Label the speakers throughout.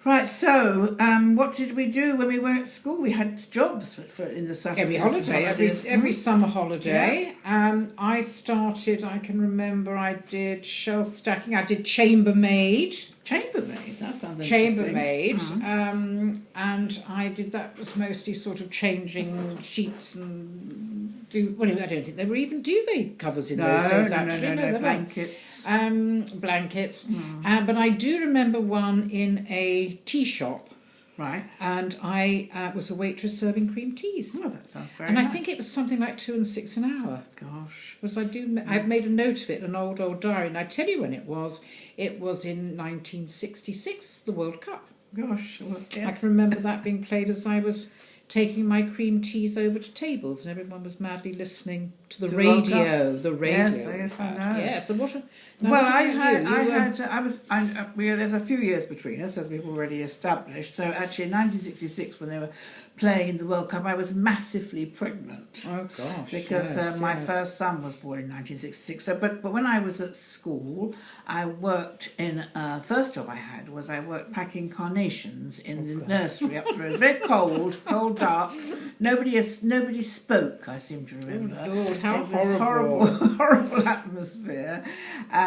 Speaker 1: Right, so what did we do when we were at school? We had jobs in the Saturday.
Speaker 2: Every holiday, every summer holiday. I started, I can remember I did shelf stacking, I did chambermaid.
Speaker 1: Chambermaid, that sounds
Speaker 2: Chambermaid, and I did, that was mostly sort of changing sheets and well, I don't think there were even duvet covers in those days, actually.
Speaker 1: No, blankets.
Speaker 2: Blankets. But I do remember one in a tea shop.
Speaker 1: Right.
Speaker 2: And I was a waitress serving cream teas.
Speaker 1: Oh, that sounds very
Speaker 2: nice.
Speaker 1: nice.
Speaker 2: I think it was something like 2 and 6 an hour.
Speaker 1: Gosh.
Speaker 2: Because I've made a note of it in an old diary, and I tell you when it was. It was in 1966, the World Cup.
Speaker 1: Gosh. Well, yes.
Speaker 2: I can remember that being played as I was taking my cream teas over to tables, and everyone was madly listening to the radio. The radio.
Speaker 1: Yes, I know.
Speaker 2: Yes, and what?
Speaker 1: There's a few years between us, as we've already established. So actually, in 1966, when they were playing in the World Cup, I was massively pregnant.
Speaker 2: Oh gosh!
Speaker 1: Because my first son was born in 1966. So, but when I was at school, I worked in first job I had was I worked packing carnations in the nursery up the road. Very cold, dark. Nobody spoke. I seem to remember.
Speaker 2: Oh Lord, how
Speaker 1: it was horrible atmosphere.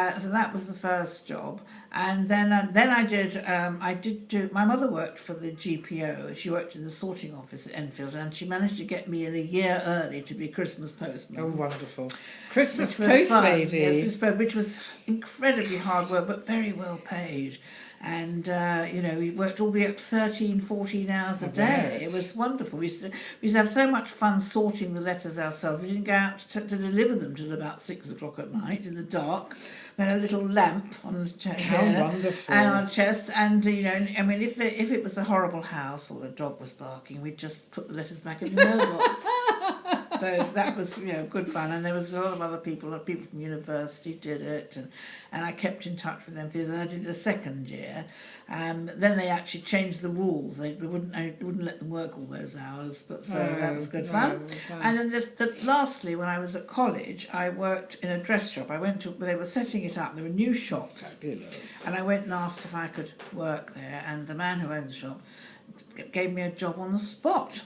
Speaker 1: So that was the first job, and then I did do. My mother worked for the GPO. She worked in the sorting office at Enfield, and she managed to get me in a year early to be Christmas postman.
Speaker 2: Oh, wonderful! Christmas post lady.
Speaker 1: Yes, which was incredibly hard work, but very well paid. And we worked all the way up to 13, 14 hours a day. It was wonderful. We used to have so much fun sorting the letters ourselves. We didn't go out to deliver them till about 6 o'clock at night in the dark. We had a little lamp on the chest.
Speaker 2: How wonderful!
Speaker 1: And on chest, and if it was a horrible house or the dog was barking, we'd just put the letters back in the mailbox. So that was good fun, and there was a lot of other people from university did it, and I kept in touch with them. Then I did a second year. Then they actually changed the rules. They wouldn't let them work all those hours, but that was good fun. And then lastly, when I was at college, I worked in a dress shop. I went to they were setting it up. There were new shops.
Speaker 2: Fabulous.
Speaker 1: And I went and asked if I could work there, and the man who owned the shop gave me a job on the spot.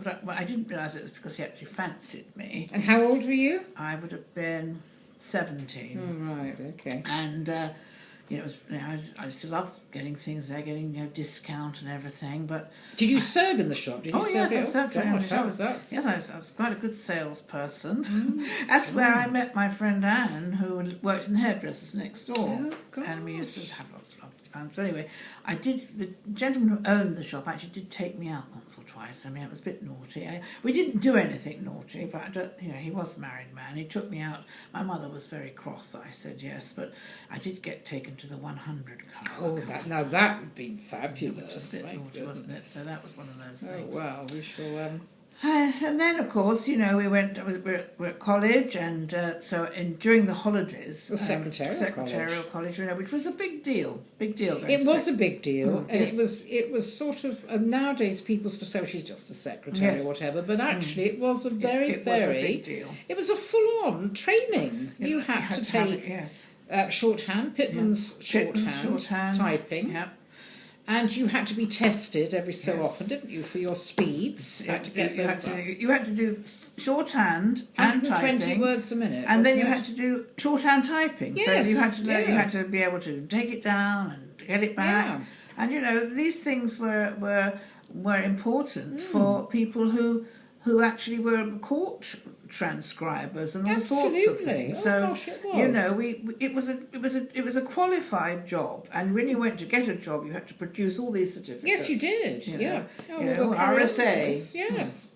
Speaker 1: But I didn't realise it was because he actually fancied me.
Speaker 2: And how old were you?
Speaker 1: I would have been 17.
Speaker 2: Oh, right, okay.
Speaker 1: And it was I used to love getting things there, getting discount and everything. But
Speaker 2: did you serve in the shop? Did you serve
Speaker 1: I served in the shop.
Speaker 2: Yes,
Speaker 1: I was quite a good salesperson. That's where I met my friend Anne, who worked in the hairdressers next door.
Speaker 2: Oh, gosh.
Speaker 1: And we used to have lots of lovely fun. So anyway, the gentleman who owned the shop actually did take me out once or twice. I mean, it was a bit naughty. We didn't do anything naughty, but he was a married man. He took me out. My mother was very cross that I said yes, but I did get taken to the 100 Club.
Speaker 2: Oh, that would be fabulous.
Speaker 1: It was a bit naughty, wasn't it? So that was one of those things.
Speaker 2: Oh, well, we shall...
Speaker 1: And then, of course, we're at college, and during the holidays, secretarial college, which was a big deal.
Speaker 2: It was a big deal, and yes. it was sort of nowadays people sort of say, oh, she's just a secretary or whatever, but actually it was a very
Speaker 1: was a big deal.
Speaker 2: It was a full-on training. You had to take shorthand, Pitman's shorthand, typing.
Speaker 1: Yep.
Speaker 2: And you had to be tested every so often, didn't you, for your speeds? You
Speaker 1: had to do shorthand and typing.
Speaker 2: 120 words a minute.
Speaker 1: And then you had to do shorthand typing.
Speaker 2: Yes,
Speaker 1: so you had to be able to take it down and get it back. Yeah. And these things were important for people who actually were court transcribers and all sorts of things.
Speaker 2: So gosh, it was.
Speaker 1: It was a qualified job, and when you went to get a job, you had to produce all these certificates.
Speaker 2: Yes, you did. RSA.
Speaker 1: RSA.
Speaker 2: Yes.